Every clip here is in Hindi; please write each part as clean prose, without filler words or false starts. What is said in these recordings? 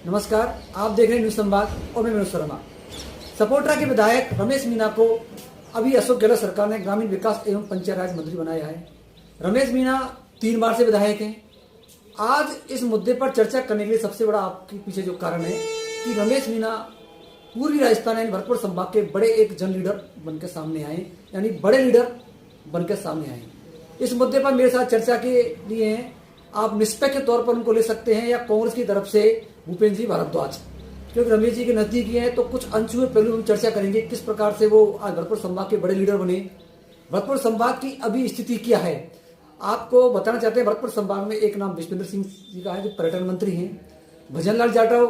नमस्कार, आप देख रहे हैं न्यूज संवाद और मैं मनोज शर्मा। सपोट्रा के विधायक रमेश मीणा को अभी अशोक गहलोत सरकार ने ग्रामीण विकास एवं पंचायत राज मंत्री बनाया है। रमेश मीणा 3 बार से विधायक हैं। आज इस मुद्दे पर चर्चा करने के लिए सबसे बड़ा आपके पीछे जो कारण है कि रमेश मीणा पूर्वी राजस्थान यानी भरतपुर संभाग के बड़े एक जन लीडर बनकर सामने आए, यानी बड़े लीडर बनकर सामने आए। इस मुद्दे पर मेरे साथ चर्चा के लिए हैं, आप निष्पक्ष तौर पर उनको ले सकते हैं या कांग्रेस की तरफ से भूपेंद्र जी भारद्वाज, क्योंकि रमेश जी के नजदीकी हैं तो कुछ अनछुए पहलू हम चर्चा करेंगे किस प्रकार से वो आज भरतपुर संभाग के बड़े लीडर बने, भरतपुर संभाग की अभी स्थिति क्या है। आपको बताना चाहते हैं भरतपुर संभाग में एक नाम विश्वेंद्र सिंह जी का है जो पर्यटन मंत्री हैं, भजनलाल जाटव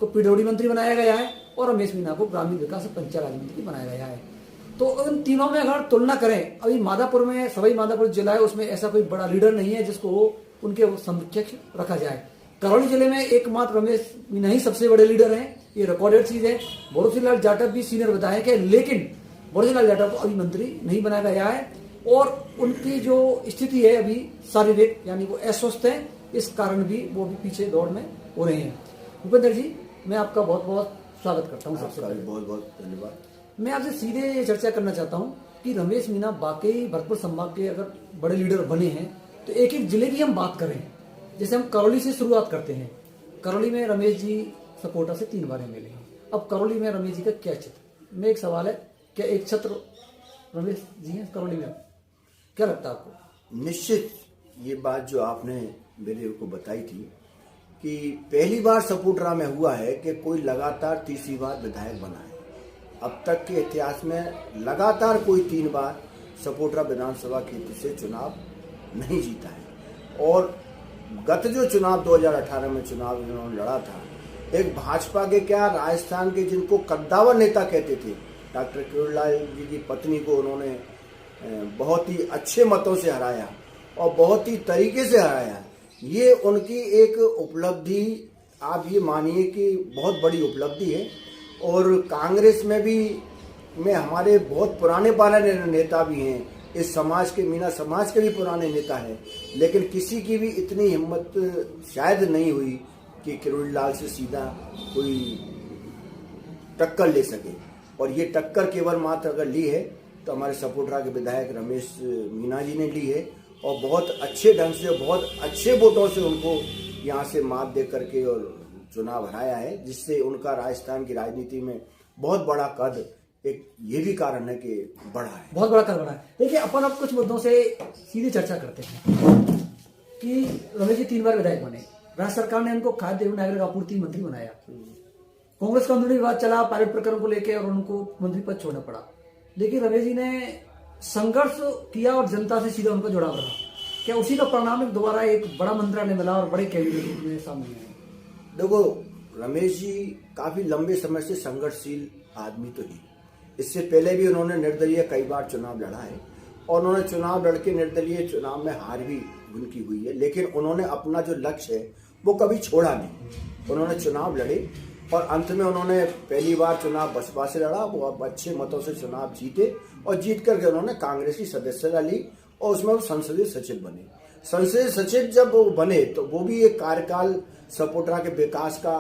को पीडब्ल्यूडी मंत्री बनाया गया है और रमेश मीणा को ग्रामीण विकास और पंचायत राज मंत्री बनाया गया है। तो इन तीनों में अगर तुलना करें, अभी माधापुर में सवाई माधापुर जिला है, उसमें ऐसा कोई बड़ा लीडर नहीं है जिसको उनके समकक्ष रखा जाए। करौली जिले में एकमात्र रमेश मीणा ही सबसे बड़े लीडर हैं, ये रिकॉर्डेड चीज है। भरोसीलाल जाटव भी सीनियर विधायक है, लेकिन भरोसीलाल जाटव को अभी मंत्री नहीं बनाया गया है और उनकी जो स्थिति है अभी शारीरिक यानी वो अस्वस्थ है, इस कारण भी वो भी पीछे दौड़ में हो रहे हैं। भूपेंद्र जी, मैं आपका बहुत बहुत स्वागत करता हूँ। सबसे पहले बहुत बहुत धन्यवाद। मैं आपसे सीधे ये चर्चा करना चाहता हूँ कि रमेश मीणा वाकई भरतपुर संभाग के अगर बड़े लीडर बने हैं तो एक एक जिले की हम बात करें, जैसे हम करौली से शुरुआत करते हैं। करौली में रमेश जी सपोर्टा से 3 बार मिले हैं। अब करौली में रमेश जी का क्या क्षेत्र, में एक सवाल है, क्या एक क्षेत्र रमेश जी हैं करौली में, क्या लगता है आपको? निश्चित ये बात जो आपने मेरे को बताई थी कि पहली बार सपोट्रा में हुआ है कि कोई लगातार तीसरी बार विधायक बना है। अब तक के इतिहास में लगातार कोई 3 बार सपोट्रा विधानसभा क्षेत्र से चुनाव नहीं जीता है। और गत जो चुनाव 2018 में चुनाव इन्होंने लड़ा था, एक भाजपा के क्या राजस्थान के जिनको कद्दावर नेता कहते थे, डॉक्टर किरोड़ीलाल जी की पत्नी को उन्होंने बहुत ही अच्छे मतों से हराया और बहुत ही तरीके से हराया। ये उनकी एक उपलब्धि, आप ये मानिए कि बहुत बड़ी उपलब्धि है। और कांग्रेस में भी हमारे बहुत पुराने नेता भी हैं, इस समाज के, मीणा समाज के भी पुराने नेता हैं, लेकिन किसी की भी इतनी हिम्मत शायद नहीं हुई कि किरोड़ीलाल से सीधा कोई टक्कर ले सके। और ये टक्कर केवल मात्र अगर ली है तो हमारे सपोट्रा के विधायक रमेश मीणा जी ने ली है और बहुत अच्छे ढंग से, बहुत अच्छे वोटों से उनको यहाँ से मात दे करके और चुनाव हराया है, जिससे उनका राजस्थान की राजनीति में बहुत बड़ा कद, एक ये भी कारण है कि बड़ा है, बहुत बड़ा कद बढ़ा है। देखिए, अपन अब कुछ मुद्दों से सीधी चर्चा करते हैं कि रमेश जी 3 बार विधायक बने, राज्य सरकार ने उनको खाद्य एवं नागरिक आपूर्ति मंत्री बनाया, कांग्रेस का अंदरूनी विवाद चला पायलट प्रकरण को लेकर और उनको मंत्री पद छोड़ना पड़ा, लेकिन रमेश जी ने संघर्ष किया और जनता से सीधा उनका जुड़ाव रहा। क्या उसी का परिणाम दोबारा एक बड़ा मंत्रालय मिला और बड़े कैबिनेट में सामने आए? देखो, रमेश जी काफी लंबे समय से संघर्षशील आदमी तो ही, इससे पहले भी उन्होंने निर्दलीय कई बार चुनाव लड़ा है और उन्होंने चुनाव लड़के निर्दलीय चुनाव में हार भी उनकी हुई है, लेकिन उन्होंने अपना जो लक्ष्य है वो कभी छोड़ा नहीं। उन्होंने चुनाव लड़े और अंत में उन्होंने पहली बार चुनाव बसपा से लड़ा, वो अब अच्छे मतों से चुनाव जीते और जीत करके उन्होंने कांग्रेस की सदस्यता ली और उसमें वो संसदीय सचिव बने। संसदीय सचिव जब वो बने तो वो भी एक कार्यकाल सपोट्रा के विकास का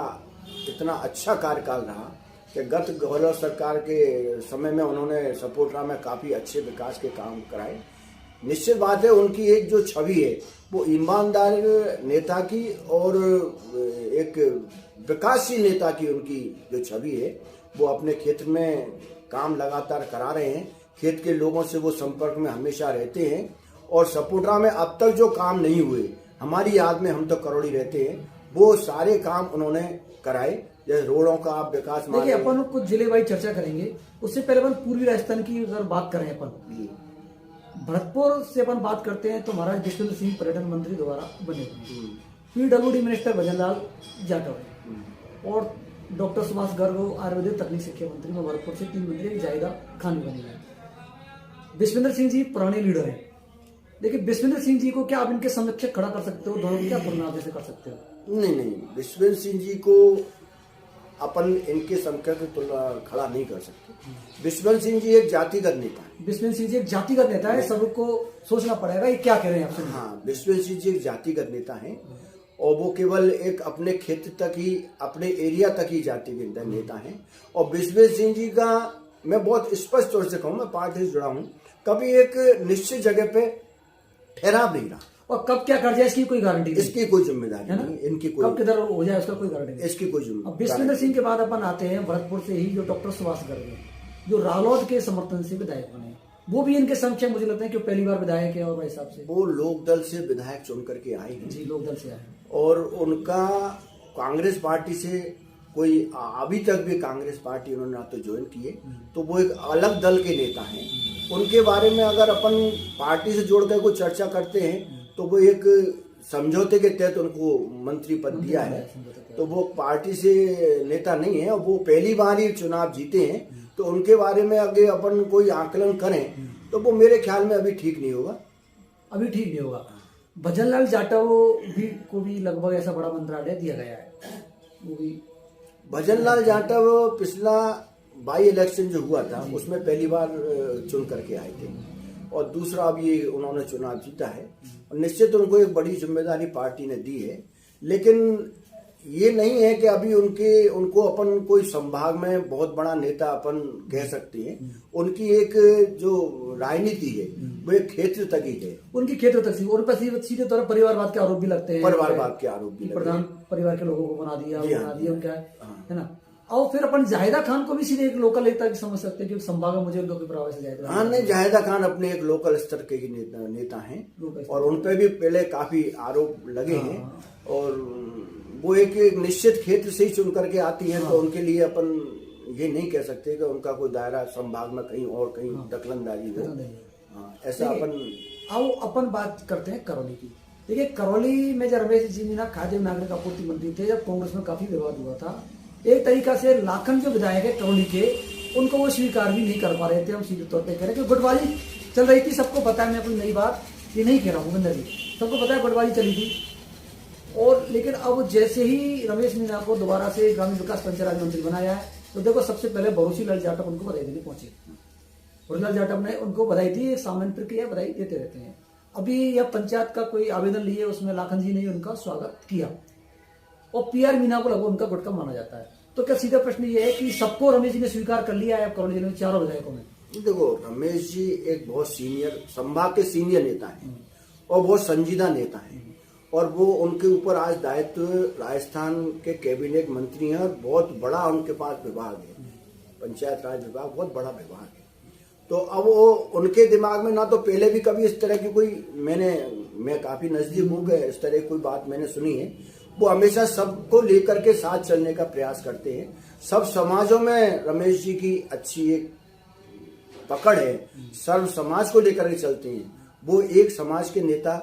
इतना अच्छा कार्यकाल रहा कि गत गहलोत सरकार के समय में उन्होंने सपोट्रा में काफी अच्छे विकास के काम कराए। निश्चित बात है, उनकी एक जो छवि है वो ईमानदार नेता की और एक विकासशील नेता की, उनकी जो छवि है वो अपने क्षेत्र में काम लगातार करा रहे हैं। खेत के लोगों से वो संपर्क में हमेशा रहते हैं और सपोट्रा में अब तक जो काम नहीं हुए, हमारी याद में, हम तो करौली रहते हैं, वो सारे काम उन्होंने कराए। जैसे रोडों का आप विकास, देखिए अपन कुछ जिले वाइज चर्चा करेंगे, उससे पहले अपन पूर्वी राजस्थान की अगर बात करें, अपन भरतपुर से अपन बात करते हैं तो महाराज विश्वेंद्र सिंह पर्यटन मंत्री दोबारा बने हुए, पीडब्ल्यूडी मिनिस्टर भजनलाल जाटव है और डॉक्टर सुभाष गर्ग आयुर्वेदिक तकनीक शिक्षा मंत्री में भरतपुर से 3 मंत्री जायदा खान बने हैं। विश्वेंद्र सिंह जी पुराने लीडर हैं, लेकिन विश्वेंद्र सिंह जी को क्या आप इनके समक्ष खड़ा कर सकते हो, दोनों क्या तुलना जैसे कर सकते हो? नहीं, विश्वेंद्र सिंह जी को अपन इनके समकक्ष तुलना खड़ा नहीं कर सकते। विश्वेंद्र सिंह जी एक जातिगत नेता है। विश्वेंद्र सिंह जी एक जातिगत नेता है, सबको सोचना पड़ेगा ये क्या कह रहे हैं आपसे। हाँ, विश्वेंद्र सिंह जी एक जातिगत नेता है और वो केवल एक अपने क्षेत्र तक ही, अपने एरिया तक ही जाति के नेता हैं। और विश्वेश सिंह जी का मैं बहुत स्पष्ट तौर से कहूँ, मैं पार्टी से जुड़ा हूँ, कभी एक निश्चित जगह पे ठहराव नहीं रहा। और कब क्या कर जाए इसकी कोई गारंटी नहीं, इसकी कोई जिम्मेदारी नहीं, इनकी कोई, कब किधर हो जाए उसका कोई गारंटी नहीं, इसकी कोई अब जिम्मेदारी। विश्वेंद्र सिंह के बाद अपन आते हैं भरतपुर से ही जो डॉक्टर सुभाष गर्ग हैं, जो रालोद के समर्थन से विधायक बने, वो भी इनके समक्ष मुझे लगता है कि पहली बार विधायक है। और भाई हिसाब से वो लोक दल से विधायक चुन करके आए हैं जी, लोक दल से आए, और उनका कांग्रेस पार्टी से कोई अभी तक भी कांग्रेस पार्टी उन्होंने ना तो ज्वाइन किए, तो वो एक अलग दल के नेता हैं। उनके बारे में अगर अपन पार्टी से जोड़कर कोई चर्चा करते हैं तो वो एक समझौते के तहत उनको मंत्री पद दिया है, तो वो पार्टी से नेता नहीं है। और वो पहली बार ही चुनाव जीते हैं, तो उनके बारे में अगर अपन कोई आकलन करें तो वो मेरे ख्याल में अभी ठीक नहीं होगा, अभी ठीक नहीं होगा। भजनलाल जाटव को भी लगभग ऐसा बड़ा मंत्रालय दिया गया है, वो भी भजनलाल जाटव पिछला बाई इलेक्शन जो हुआ था उसमें पहली बार चुन करके आए थे, और दूसरा अब ये उन्होंने चुनाव जीता है, और निश्चित उनको एक बड़ी जिम्मेदारी पार्टी ने दी है। लेकिन ये नहीं है कि अभी उनको अपन कोई संभाग में बहुत बड़ा नेता अपन कह सकते हैं। उनकी एक जो राजनीति है वो एक क्षेत्र तक ही है, उनकी क्षेत्र तक उन पर सीधे तौर पर परिवारवाद के आरोप भी लगते हैं, परिवारवाद के आरोप भी, प्रधान परिवार के लोगों को बना दिया उनका हाँ। है ना। और फिर अपन जाहिदा खान को भी सीधे एक लोकल नेता समझ सकते हैं, क्योंकि संभाग में मुझे उनका कोई प्रभाव से जाहिदा, हाँ नहीं, जाहिदा खान अपने एक लोकल स्तर के ही नेता हैं, और उन पर भी पहले काफी आरोप लगे हैं, और वो एक निश्चित क्षेत्र से ही चुन करके आती हैं, तो उनके लिए अपन ये नहीं कह सकते कि उनका कोई दायरा संभाग में कहीं और कहीं दखलंदाजी हो, ऐसा अपन। आओ अपन बात करते हैं करौली की। देखिए, करौली में जब रमेश जी मीना खाद्य नागरिक आपूर्ति मंत्री थे, जब कांग्रेस में काफी विवाद हुआ था, एक तरीका से लाखन जो विधायक है करौली के, उनको वो स्वीकार भी नहीं कर पा रहे थे। हम सीधे तौर पे कह रहे हैं कि गुटबाजी चल रही थी, सबको पता है, मैं कोई नई बात ये नहीं कह रहा हूँ भूपेंद्र जी, सबको पता है गुटबाजी चली थी। और लेकिन अब जैसे ही रमेश मीना को दोबारा से ग्रामीण विकास पंचायत मंत्री बनाया है, तो देखो सबसे पहले भरोसी लाल जाटव उनको बधाई देने पहुंचे। भरोसी लाल जाटव ने उनको बधाई दी, सामान्य प्रक्रिया बधाई देते रहते हैं। अभी यह पंचायत का कोई आवेदन लिए, उसमें लाखन जी ने उनका स्वागत किया, और पीआर मीना को लगभग उनका गुटका माना जाता है। तो क्या सीधा प्रश्न ये है कि सबको रमेश जी ने स्वीकार कर लिया है करौली जिले में चारों विधायकों में? देखो, रमेश जी एक बहुत सीनियर, संभाग के सीनियर नेता हैं, और बहुत संजीदा नेता हैं, और वो उनके ऊपर आज दायित्व राजस्थान के कैबिनेट मंत्री हैं, और बहुत बड़ा उनके पास विभाग है, पंचायत राज विभाग बहुत बड़ा विभाग है। तो अब वो उनके दिमाग में ना तो पहले भी कभी इस तरह की कोई, मैं काफी नजदीक हूँ, इस तरह की कोई बात मैंने सुनी है। वो हमेशा सबको लेकर के साथ चलने का प्रयास करते हैं। सब समाजों में रमेश जी की अच्छी एक पकड़ है, सर्व समाज को लेकर के चलते हैं, वो एक समाज के नेता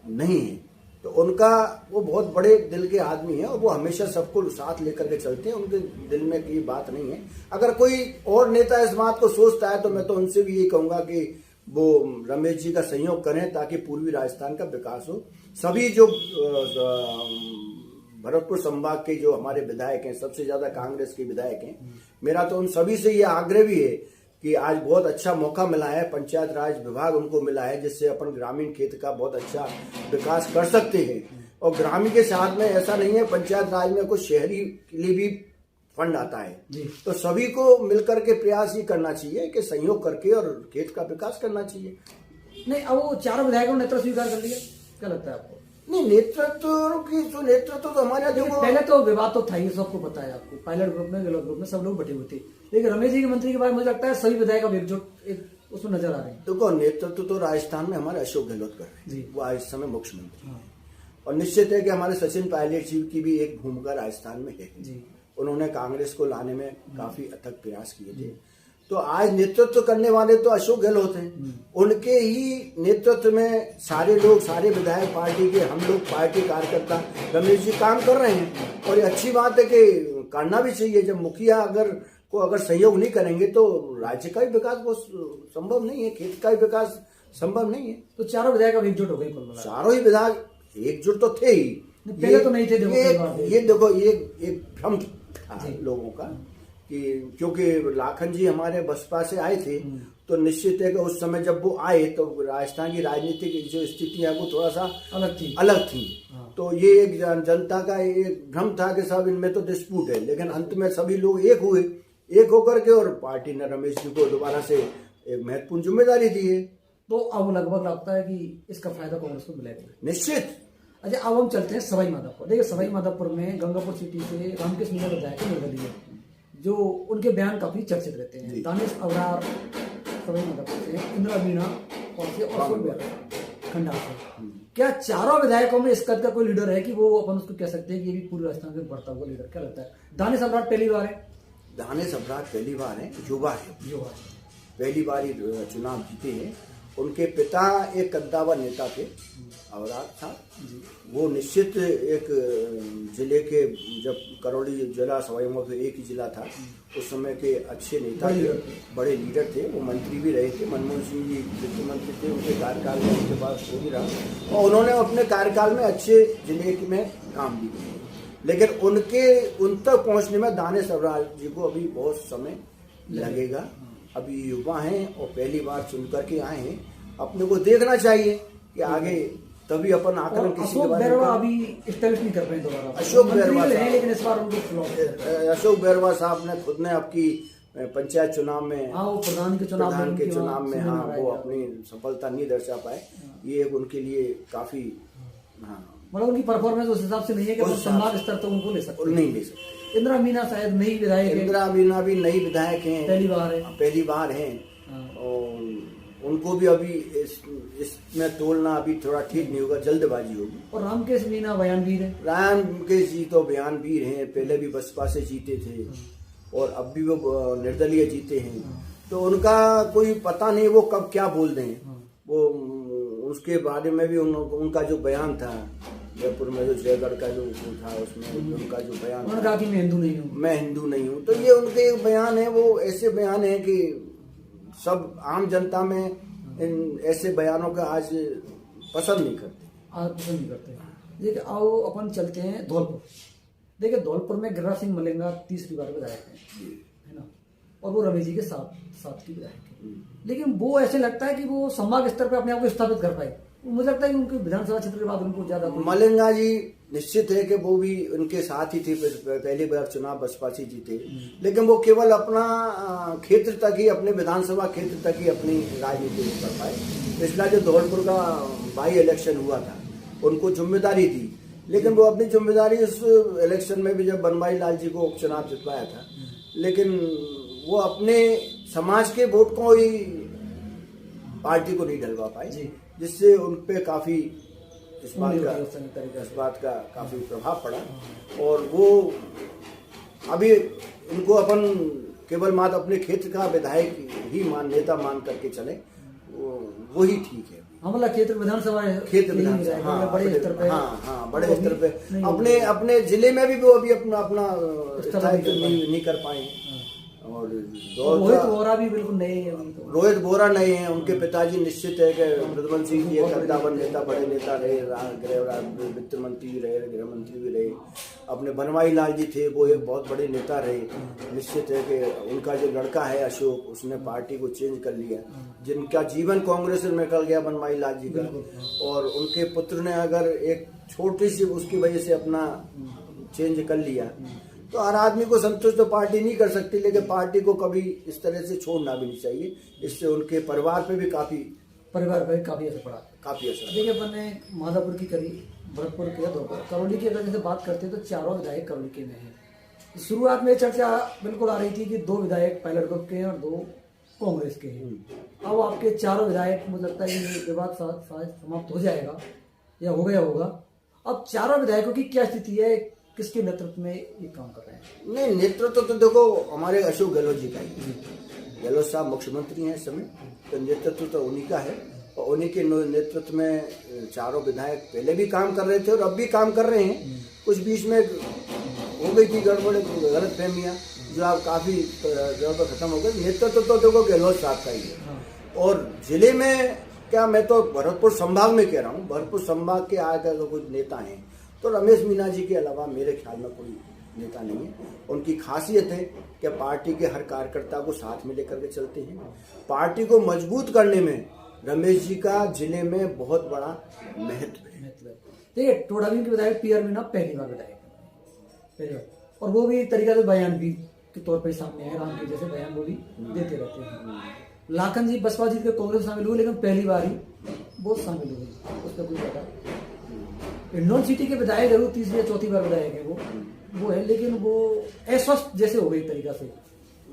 नहीं है। तो उनका वो बहुत बड़े दिल के आदमी है, और वो हमेशा सबको साथ लेकर के चलते हैं, उनके दिल में ये बात नहीं है। अगर कोई और नेता इस बात को सोचता है तो मैं तो उनसे भी ये कहूंगा कि वो रमेश जी का सहयोग करें, ताकि पूर्वी राजस्थान का विकास हो। सभी जो भरतपुर संभाग के जो हमारे विधायक हैं, सबसे ज्यादा कांग्रेस के विधायक हैं, मेरा तो उन सभी से ये आग्रह भी है कि आज बहुत अच्छा मौका मिला है, पंचायत राज विभाग उनको मिला है, जिससे अपन ग्रामीण क्षेत्र का बहुत अच्छा विकास कर सकते हैं। और ग्रामीण के साथ में ऐसा नहीं है, पंचायत राज में कुछ शहरी के लिए भी फंड आता है, तो सभी को मिलकर के प्रयास ये करना चाहिए कि सहयोग करके और खेत का विकास करना चाहिए। नहीं, अब वो चारों विधायकों ने नेतृत्व स्वीकार कर लिया, क्या लगता है आपको? नहीं, नेतृत्व तो हमारे देखो, पहले तो विवाद तो था ही, सबको पता है आपको, पायलट ग्रुप में ग्रुप में सब लोग बटे हुए थे, लेकिन रमेश जी के मंत्री के बाद मुझे लगता है सभी विधायक अब एकजुट एक उसमें नजर आ रहे हैं। देखो, नेतृत्व तो राजस्थान में हमारे अशोक गहलोत कर रहे हैं, वो आज इस समय मुख्यमंत्री हैं, और निश्चित है कि हमारे सचिन पायलट जी की भी एक भूमिका राजस्थान में है जी। उन्होंने कांग्रेस को लाने में काफी अथक प्रयास किए थे। तो आज नेतृत्व करने वाले तो अशोक गहलोत हैं, उनके ही नेतृत्व में सारे लोग, सारे विधायक पार्टी के, हम लोग पार्टी कार्यकर्ता रमेश जी काम कर रहे हैं, और ये अच्छी बात है कि करना भी चाहिए। जब मुखिया अगर सहयोग नहीं करेंगे तो राज्य का भी विकास वो संभव नहीं है, खेत का भी विकास संभव नहीं है। तो चारों विधायक अब एकजुट हो गए, चारों ही विधायक एकजुट तो थे ही, पहले तो नहीं थे। ये देखो, ये एक भ्रम था लोगों का कि क्योंकि लाखन जी हमारे बसपा से आए थे, तो निश्चित है कि उस समय जब वो आए तो राजस्थान की राजनीतिक जो स्थिति है वो थोड़ा सा अलग थी। तो ये एक जनता का एक भ्रम था कि सब इनमें तो डिस्प्यूट है, लेकिन अंत में सभी लोग एक हुए, एक होकर के, और पार्टी ने रमेश जी को दोबारा से एक महत्वपूर्ण जिम्मेदारी दी है। तो अब लगभग लगता है कि इसका फायदा कांग्रेस को मिलेगा निश्चित। अच्छा, अब हम चलते हैं सवाई माधोपुर। देखिए, सवाई माधोपुर में गंगापुर सिटी से रामकृष्ण मीणा विधायक निर्दलीय है, जो उनके बयान काफी चर्चित रहते हैं। दानिश अबरार सवाई माधोपुर से, इंदिरा मीणा और से अशोक खंडा से। क्या चारों विधायकों में इस कद का कोई लीडर है कि वो अपन उसको कह सकते हैं कि ये भी पूरे राजस्थान में बढ़ता हुआ लीडर? क्या लगता है? दानिश अबरार पहली बार है? दानिश अबरार पहली बार है, युवा है, पहली बार ही चुनाव जीते हैं। उनके पिता एक कद्दावर नेता थे, अबरार साहब। वो निश्चित एक जिले के, जब करौली जिला सवाई माधोपुर एक ही जिला था, उस समय के अच्छे नेता थे, बड़े लीडर थे। वो मंत्री भी रहे थे, मनमोहन सिंह जी वित्त मंत्री थे, उनके कार्यकाल में उनके पास वो भी रहा, और उन्होंने अपने कार्यकाल में अच्छे जिले में काम भी किया। लेकिन उन तक पहुंचने में दानिश अबरार जी को अभी बहुत समय लगेगा। अभी युवा हैं और पहली बार चुन करके आए हैं, अपने को देखना चाहिए कि आगे, तभी अपन आकलन किसी के बारे में। अभी स्टैब्लिश नहीं कर पाए दोबारा। अशोक बैरवा साहब, लेकिन इस बार उनको फ्लॉप। अशोक बैरवा साहब ने खुद ने आपकी पंचायत चुनाव में, वो प्रधान के चुनाव में हाँ, वो अपनी सफलता नहीं दर्शा पाए। ये उनके लिए काफी, हाँ, मतलब उनकी परफॉर्मेंस उस हिसाब से नहीं है कि संभाग स्तर तो उनको ले सकते, नहीं ले सकते। इंदिरा मीणा शायद नई विधायक है। इंदिरा मीणा भी नई विधायक हैं, पहली बार हैं। और उनको भी अभी इसमें तोलना अभी थोड़ा ठीक नहीं होगा, जल्दबाजी होगी। और रामकेश मीणा बयानवीर है। रामकेश जी तो बयानवीर हैं, पहले भी बसपा से जीते थे और अब भी वो निर्दलीय जीते हैं। तो उनका कोई पता नहीं वो कब क्या बोल दें। वो उसके बारे में भी उनका जो बयान था जयपुर में, जो जयगढ़ का जो था, उसमें उनका जो बयान था, कहा कि मैं हिंदू नहीं हूँ। तो ये उनके बयान है, वो ऐसे बयान है कि सब आम जनता में इन ऐसे बयानों का आज पसंद नहीं करते। देखिए, आओ अपन चलते हैं धौलपुर। देखिए, धौलपुर में गिरिराज सिंह मलेंगा तीसरी बार विधायक है ना, और वो रमेश जी के साथ की विधायक है। लेकिन वो ऐसे लगता है कि वो संभाग स्तर पर अपने आप को स्थापित कर पाए। मुझे लगता है कि उनके विधानसभा क्षेत्र के बाद उनको ज्यादा मलेंगा जी निश्चित है कि वो भी उनके साथ ही थे, पहली बार चुनाव बसपा से जीते। लेकिन वो केवल अपना क्षेत्र तक ही, अपने विधानसभा क्षेत्र तक ही अपनी राजनीति कर पाए। पिछला जो धौलपुर का बाई इलेक्शन हुआ था, उनको जिम्मेदारी थी, लेकिन वो अपनी जिम्मेदारी उस इलेक्शन में भी, जब बनवारी लाल जी को उपचुनाव जितवाया था, लेकिन वो अपने समाज के वोट को ही पार्टी को नहीं डलवा पाए, जिससे उन पे काफी इस बात का काफी प्रभाव पड़ा। और वो अभी उनको अपन केवल मात्र अपने क्षेत्र का विधायक ही नेता मान करके चले, वो ही ठीक है। मतलब क्षेत्र विधानसभा, हाँ, बड़े स्तर पे, हाँ, बड़े स्तर पे अपने जिले में भी वो अभी अपना स्थायित्व नहीं कर पाए। और रोहित बोरा भी बिल्कुल नए हैं। रोहित बोरा नए हैं, उनके पिताजी निश्चित है कि प्रद्युमन सिंह जी कद्दावर नेता, बड़े नेता रहे, वित्त मंत्री भी रहे, गृह मंत्री भी रहे। अपने बनवारी लाल जी थे, वो एक बहुत बड़े नेता रहे। निश्चित है कि उनका जो लड़का है अशोक, उसने पार्टी को चेंज कर लिया, जिनका जीवन कांग्रेस में निकल गया बनवारी लाल जी का। और उनके पुत्र ने अगर एक छोटी सी उसकी वजह से अपना चेंज कर लिया, तो हर आदमी को संतुष्ट तो पार्टी नहीं कर सकती, लेकिन पार्टी को कभी इस तरह से छोड़ना भी नहीं चाहिए। इससे उनके परिवार पे भी काफी असर पड़ा। देखिए, अपन ने माधोपुर की करी, भरतपुर की, करौली की अगर जैसे बात करते हैं तो चारों विधायक करौली के में हैं। शुरुआत में चर्चा बिल्कुल आ रही थी कि 2 विधायक पहले ग्रुप के हैं और 2 कांग्रेस के हैं। अब आपके चारों विधायक, मुझे लगता है कि विवाद समाप्त हो जाएगा या हो गया होगा। अब चारों विधायकों की क्या स्थिति है, किसके नेतृत्व में ये काम कर रहे हैं? नहीं, नेतृत्व तो देखो हमारे अशोक गहलोत जी का ही। गहलोत साहब मुख्यमंत्री हैं इस समय, तो नेतृत्व तो उन्हीं का है। और उन्हीं के नेतृत्व में चारों विधायक पहले भी काम कर रहे थे और अब भी काम कर रहे हैं। कुछ बीच में हो गई थी गड़बड़, गलत फहमियाँ, जो आप काफी जगह खत्म हो गई। नेतृत्व तो देखो गहलोत साहब का ही है। और जिले में क्या, मैं तो भरतपुर संभाग में कह रहा हूँ, भरतपुर संभाग के आगे कुछ नेता हैं, तो रमेश मीणा जी के अलावा मेरे ख्याल में कोई नेता नहीं है। उनकी खासियत है कि पार्टी के हर कार्यकर्ता को साथ में लेकर के चलते हैं। पार्टी को मजबूत करने में रमेश जी का जिले में बहुत बड़ा महत्व है। देखिए, टोडावीन के विधायक पीआर मीना पहली बार विधायक, पहली बार, और वो भी तरीका से बयान भी के तौर पर सामने आए, राम के जैसे बयान वो भी देते रहते हैं। लाखन जी बसपा जीत के कांग्रेस शामिल हुए, लेकिन पहली बार ही वो शामिल हुए, उसका कोई पता। हिंडौन सिटी के विधायक जरूर तीसरी या चौथी बार विधायक है वो है, लेकिन वो अस्वस्थ जैसे हो गई एक तरीका से।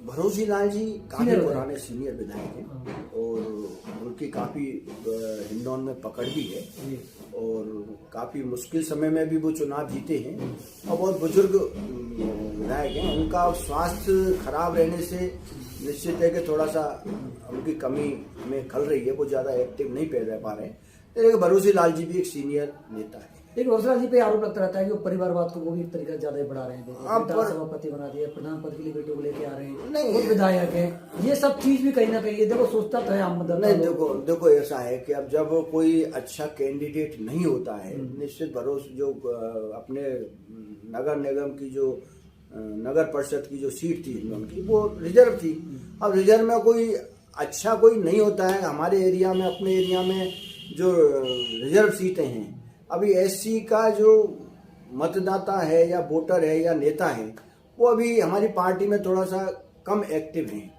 भरोसी लाल जी काफी पुराने सीनियर विधायक हैं और उनकी काफी हिंडौन में पकड़ भी है और काफी मुश्किल समय में भी वो चुनाव जीते हैं और बहुत बुजुर्ग विधायक हैं। उनका स्वास्थ्य खराब रहने से निश्चित है कि थोड़ा सा उनकी कमी में खल रही है, वो ज्यादा एक्टिव नहीं रह पा रहे हैं। लेकिन भरोसी लाल जी भी एक सीनियर नेता है। लेकिन भरोसी जी पे आरोप लगता रहता है कि वो परिवारवाद को वो भी एक तरीका से ज्यादा बढ़ा रहे हैं, सभापति बना दिया, प्रधान पद के लिए बेटों को लेके आ रहे हैं, नहीं विधायक है, ये सब चीज भी कहीं ना कहीं देखो सोचता तो है आम मतलब। नहीं, देखो ऐसा है कि अब जब कोई अच्छा कैंडिडेट नहीं होता है, निश्चित भरोसे जो अपने नगर निगम की जो नगर परिषद की जो सीट थी उनकी वो रिजर्व थी। अब रिजर्व में कोई अच्छा कोई नहीं होता है। हमारे एरिया में, अपने एरिया में जो रिजर्व सीटें हैं, अभी एससी का जो मतदाता है या वोटर है या नेता है वो अभी हमारी पार्टी में थोड़ा सा कम एक्टिव हैं,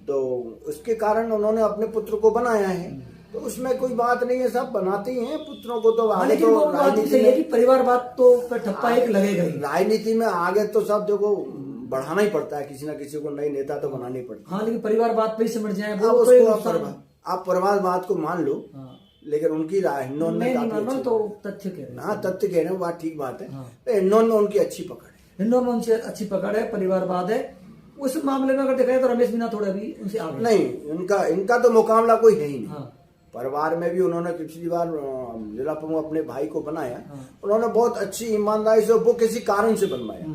तो उसके कारण उन्होंने अपने पुत्र को बनाया है। तो उसमें कोई बात नहीं है, सब बनाते ही हैं पुत्रों को। तो आगे तो राजनीति में परिवारवाद तो ठप्पा एक लगेगा ही। राजनीति में आगे तो सब देखो बढ़ाना ही पड़ता है, किसी ना किसी को नई नेता तो बनाना ही पड़ता है। हाँ, लेकिन परिवारवाद पे ही समझ जाए आप परिवारवाद को मान लो, लेकिन उनकी हिंडौन में तो तथ्य कह रहे हैं। हाँ, तथ्य कह रहे हैं, बात ठीक बात है। तो हिंडौन में उनकी अच्छी पकड़ है, हिंडौन में उनसे अच्छी पकड़ है, परिवारवाद है। उस मामले में अगर देखा जाए तो रमेश मीना थोड़ा भी उनसे आगे नहीं, इनका तो मुकाबला कोई है ही नहीं। परिवार में भी उन्होंने पिछली बार जिला प्रमुख अपने भाई को बनाया, उन्होंने बहुत अच्छी ईमानदारी से, वो किसी कारण से बनवाया,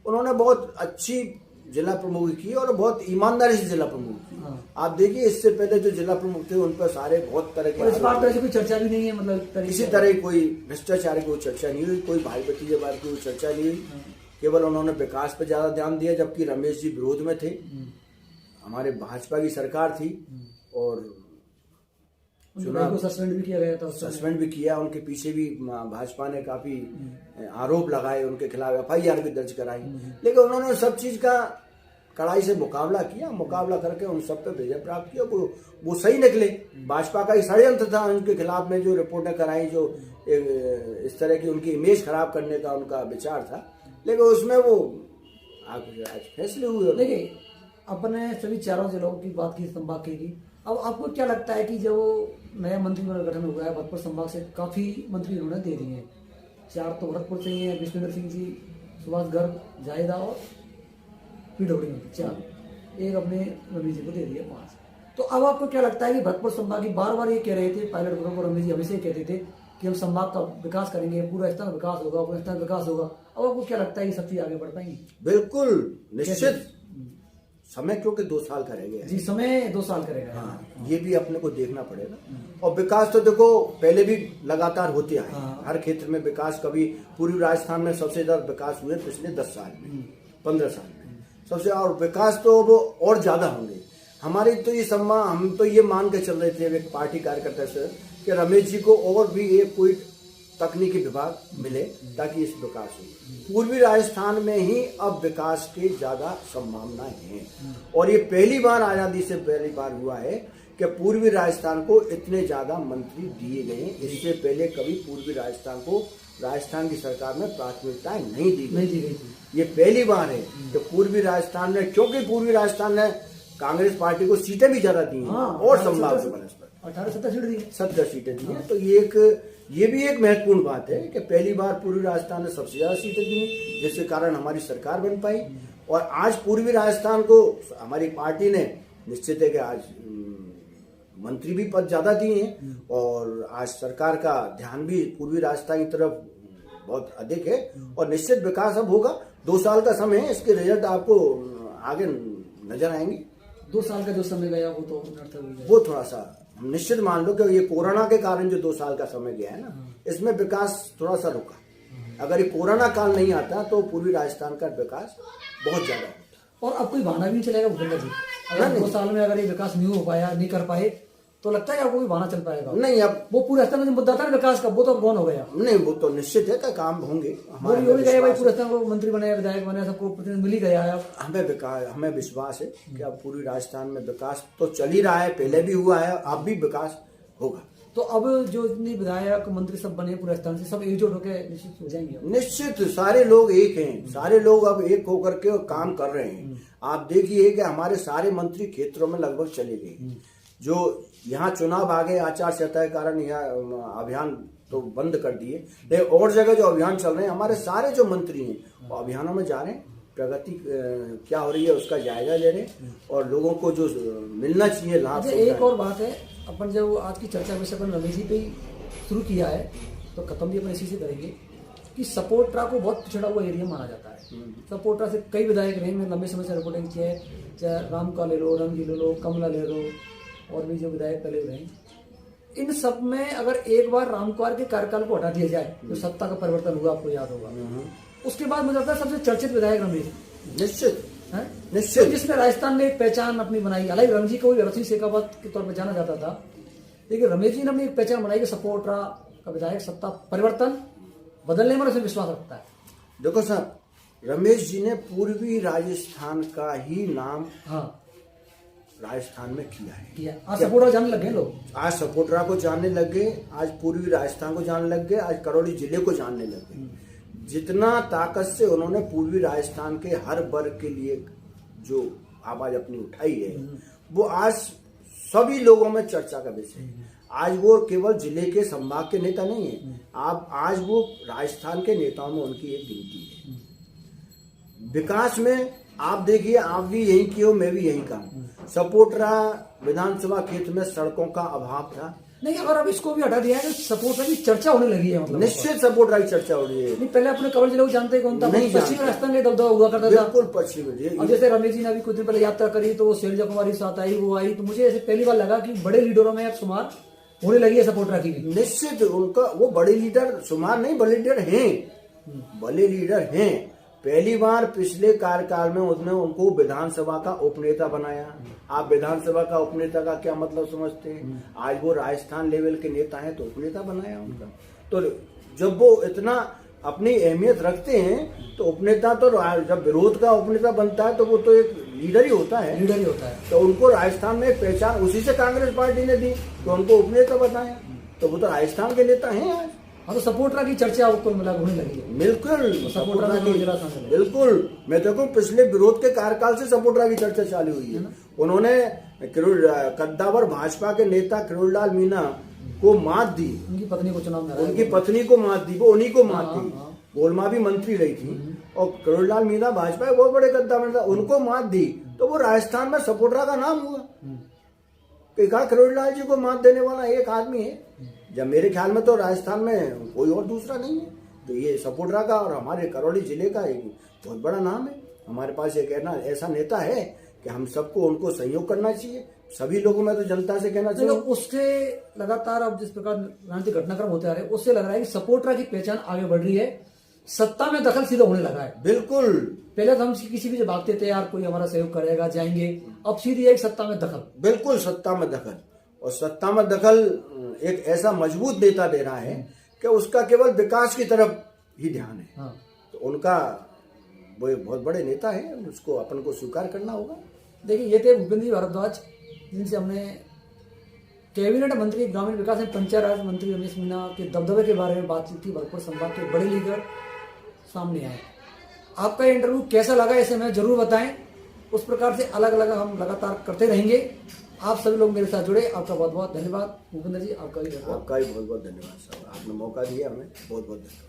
उन्होंने बहुत अच्छी जिला प्रमुख की और बहुत ईमानदारी से जिला प्रमुख की। आप देखिए, इससे पहले जो जिला प्रमुख थे उन पर सारे बहुत तरह के, इस बार तो ऐसी कोई चर्चा भी नहीं है, मतलब किसी तरह की कोई भ्रष्टाचार की कोई चर्चा नहीं हुई, कोई भाई भतीजेवाद की कोई चर्चा नहीं हुई। केवल उन्होंने विकास पर ज्यादा ध्यान दिया, जबकि रमेश जी विरोध में थे। हमारे भाजपा की सरकार थी और चुनाव को सस्पेंड भी किया गया था, सस्पेंड भी किया। उनके पीछे भी भाजपा ने काफी आरोप लगाए, उनके खिलाफ FIR भी दर्ज कराई, लेकिन उन्होंने सब चीज का कड़ाई से मुकाबला किया, मुकाबला करके उन सब पे विजय प्राप्त किया। वो सही निकले। भाजपा का ही षड्यंत्र था उनके खिलाफ में, जो रिपोर्टें कराई, जो इस तरह की उनकी इमेज खराब करने का उनका विचार था, लेकिन उसमें वो आज फैसले हुए। देखिए, अपने सभी चारों जिलों की बात की, संभाग की। अब आपको क्या लगता है कि जो नया मंत्रिमंडल गठन हुआ है, भरतपुर संभाग से काफी मंत्री उन्होंने दे दिए हैं, 4 तो भरतपुर से ही है, विष्णुदर सिंह जी, सुभाष गर्ग, जायदा और PWD मंत्री 4, एक अपने रमेश जी को दे दिया 5। तो अब आपको क्या लगता है कि भरतपुर संभाग की बार ये कह रहे थे पायलट ग्रुप, और रमेश जी हमेशा कहते थे कि हम संभाग का विकास करेंगे, पूरा स्तर विकास होगा, पूरा स्तर विकास होगा। अब आपको क्या लगता है कि सब चीज आगे बढ़ पाएंगी? बिल्कुल निश्चित। समय क्योंकि 2 साल का रह गया जी, समय 2 साल का रहेगा। हाँ, ये भी अपने को देखना पड़ेगा। और विकास तो देखो पहले भी लगातार होते आए, हर क्षेत्र में विकास। कभी पूर्वी राजस्थान में सबसे ज्यादा विकास हुए पिछले 10 साल में, 15 साल में सबसे, और विकास तो वो और ज्यादा होंगे। हमारी तो ये सम्मान, हम तो ये मान के चल रहे थे एक पार्टी कार्यकर्ता से कि रमेश जी को और भी एक कोई तकनीकी विभाग मिले ताकि इस विकास हो। पूर्वी राजस्थान में ही अब विकास की ज्यादा संभावनाएं हैं, और ये पहली बार, आजादी से पहली बार हुआ है कि पूर्वी राजस्थान को इतने ज्यादा मंत्री दिए गए। इससे पहले कभी पूर्वी राजस्थान को राजस्थान की सरकार में प्राथमिकताएं नहीं दी गई। ये पहली बार है कि पूर्वी राजस्थान में, क्योंकि पूर्वी राजस्थान ने कांग्रेस पार्टी को सीटें भी ज्यादा दी हैं और संभाग से बनस्पत 17 सीटें दी हैं। तो ये भी एक महत्वपूर्ण बात है कि पहली बार पूर्वी राजस्थान ने सबसे ज्यादा सीटें दी, जिसके कारण हमारी सरकार बन पाई। और आज पूर्वी राजस्थान को हमारी पार्टी ने, निश्चित है कि आज मंत्री भी पद ज्यादा दिए हैं और आज सरकार का ध्यान भी पूर्वी राजस्थान की तरफ बहुत अधिक है, और निश्चित विकास अब होगा। 2 साल का समय है, इसके रिजल्ट आपको आगे नजर आएंगे। 2 साल का जो समय गया वो थोड़ा सा निश्चित मान लो कि ये कोरोना के कारण जो 2 साल का समय गया है ना, इसमें विकास थोड़ा सा रुका। अगर ये कोरोना काल नहीं आता तो पूर्वी राजस्थान का विकास बहुत ज्यादा होता। और अब कोई बहाना भी नहीं चलेगा भूपेंद्र जी, अगर 2 साल में अगर ये विकास नहीं हो पाया, नहीं कर पाए, तो लगता है आपको भी बहाना चल पाएगा? नहीं, अब वो पूरे राजस्थान में जो मुद्दा था ना विकास का, वो तो गौन हो गया। नहीं, वो तो निश्चित है कि काम होंगे। वो भी गए भाई, पूरे राजस्थान को मंत्री बने, विधायक बने, सबको प्रतिनिधि मिल ही गया है। अब हमें विश्वास है कि अब पूरी राजस्थान में विकास तो चल ही रहा है, पहले भी हुआ है, अब भी विकास होगा। तो अब जो इतनी विधायक मंत्री सब बने पूरे राजस्थान से, सब एकजुट होकर निश्चित हो जाएंगे। निश्चित सारे लोग एक हैं, सारे लोग अब एक होकर के काम कर रहे हैं। आप देखिए कि हमारे सारे मंत्री क्षेत्रों में लगभग चले गए। जो यहाँ चुनाव आ गए, आचार संहिता के कारण यहाँ अभियान तो बंद कर दिए, लेकिन और जगह जो अभियान चल रहे हैं, हमारे सारे जो मंत्री हैं वो अभियानों में जा रहे हैं, प्रगति क्या हो रही है उसका जायजा ले रहे हैं और लोगों को जो मिलना चाहिए लाभ। एक और बात है, अपन जब आज की चर्चा वैसे अपन रमेश जी पे ही शुरू किया है, तो खत्म भी अपन इसी से करेंगे कि सपोर्ट्रा को बहुत पिछड़ा हुआ एरिया माना जाता है। सपोर्ट्रा से कई विधायक रहे, मैं लंबे समय से रिपोर्टिंग की है, चाहे राम का ले लो, रंगी ले लो, कमला ले लो, और भी जो विधायक पहले रहे, इन सब में अगर एक बार रामकुमार के कार्यकाल को हटा दिया जाए, जो सत्ता का परिवर्तन हुआ आपको याद होगा, उसके बाद मुझे लगता है सबसे चर्चित विधायक रमेश। निश्चित है निश्चित, तो जिसने राजस्थान में एक पहचान अपनी बनाई। हालांकि रंग जी को रसी शेखावत के तौर पर जाना जाता था, लेकिन रमेश जी ने अपनी एक पहचान बनाई कि सपोर्ट्रा का विधायक सत्ता परिवर्तन बदलने में उसे विश्वास रखता है। देखो साहब, रमेश जी ने पूर्वी राजस्थान का ही नाम राजस्थान में किया है। आज सपोर्ट्रा जानने लगे लोग, आज सपोर्ट्रा को जानने लग गए, आज पूर्वी राजस्थान को जानने लग गए, आज करौली जिले को जानने लग गए। जितना ताकत से उन्होंने पूर्वी राजस्थान के हर वर्ग के लिए जो आवाज अपनी उठाई है, वो आज सभी लोगों में चर्चा का विषय है। आज वो केवल जिले के संभाग के नेता नहीं है, आज वो राजस्थान के नेताओं में उनकी एक गिनती है। विकास में आप देखिए, आप भी यही किए हो, मैं भी यही काम। सपोर्ट्रा विधानसभा क्षेत्र में सड़कों का अभाव था, नहीं, अगर अब इसको भी हटा दिया है तो सपोर्ट्रा की चर्चा होने लगी है। मतलब निश्चित सपोर्ट्रा की चर्चा हो रही है। नहीं, पहले अपने कवर जिले को जानते कौन था? नहीं, पश्चिमी राजस्थान में दबदबा हुआ करता था, बिल्कुल पश्चिमी। और जैसे रमेश जी ने अभी कुछ दिन पहले यात्रा करी तो शैलजा कुमारी साथ आई, वो आई, तो मुझे ऐसे पहली बार लगा कि बड़े लीडरों में अब शुमार होने लगी है सपोर्ट्रा की भी। निश्चित उनका वो बड़े लीडर शुमार नहीं, बड़े लीडर हैं, बड़े लीडर हैं। पहली बार पिछले कार्यकाल में उसने उनको विधानसभा का उपनेता बनाया। आप विधानसभा का उपनेता का क्या मतलब समझते हैं? आज वो राजस्थान लेवल के नेता हैं तो उपनेता बनाया उनका। तो जब वो इतना अपनी अहमियत रखते हैं तो उपनेता तो जब विरोध का उपनेता बनता है तो वो तो एक लीडर ही होता है, लीडर ही होता है। तो उनको राजस्थान में एक पहचान उसी से कांग्रेस पार्टी ने दी, तो उनको उपनेता बताया, तो वो तो राजस्थान के नेता हैं आज। हाँ, तो सपोर्ट्रा की चर्चा आपको मिला होने लगी है। बिल्कुल सपोर्ट्रा की बिल्कुल, मैं देखो पिछले विरोध के कार्यकाल से सपोर्ट्रा की चर्चा चालू हुई है। उन्होंने कद्दावर भाजपा के नेता किरोड़लाल मीणा को मात दी, उनकी पत्नी को चुनाव में, उनकी पत्नी को मात दी, वो उन्हीं को मात दी। गोलमा भी मंत्री रही थी और किरोड़लाल मीणा भाजपा के बहुत बड़े कद्दावर था, उनको मात दी, तो वो राजस्थान में सपोर्ट्रा का नाम हुआ। कहा किरोड़लाल जी को मात देने वाला एक आदमी है, जब मेरे ख्याल में तो राजस्थान में कोई और दूसरा नहीं है। तो ये सपोर्ट्रा का और हमारे करौली जिले का एक बहुत बड़ा नाम है। हमारे पास एक ऐसा नेता है कि हम सबको उनको सहयोग करना चाहिए, सभी लोगों में तो जनता से कहना चाहिए। उससे लगातार अब जिस प्रकार राजनीतिक घटनाक्रम होते आ रहे हैं, उससे लग रहा है कि सपोर्ट्रा की पहचान आगे बढ़ रही है, सत्ता में दखल सीधा होने लगा है। बिल्कुल, पहले तो हम किसी भी से भागते थे, यार कोई हमारा सहयोग करेगा, जाएंगे, अब सीधी एक सत्ता में दखल। बिल्कुल सत्ता में दखल, और सत्ता में दखल एक ऐसा मजबूत नेता दे रहा है कि उसका केवल विकास की तरफ ही ध्यान है। हाँ। तो उनका वो एक बहुत बड़े नेता है, उसको अपन को स्वीकार करना होगा। देखिए, ये थे भूपेंद्र जी भारद्वाज, जिनसे हमने कैबिनेट मंत्री ग्रामीण विकास एवं पंचायत राज मंत्री रमेश मीणा के दबदबे के बारे में बातचीत की। भरतपुर संभाग के बड़े लीडर सामने आए। आपका इंटरव्यू कैसा लगा इसे हमें जरूर बताएं। उस प्रकार से अलग अलग हम लगातार करते रहेंगे। आप सभी लोग मेरे साथ जुड़े, आपका बहुत बहुत धन्यवाद। भूपेंद्र जी, आपका भी बहुत बहुत धन्यवाद साहब, आपने मौका दिया हमें, बहुत बहुत धन्यवाद।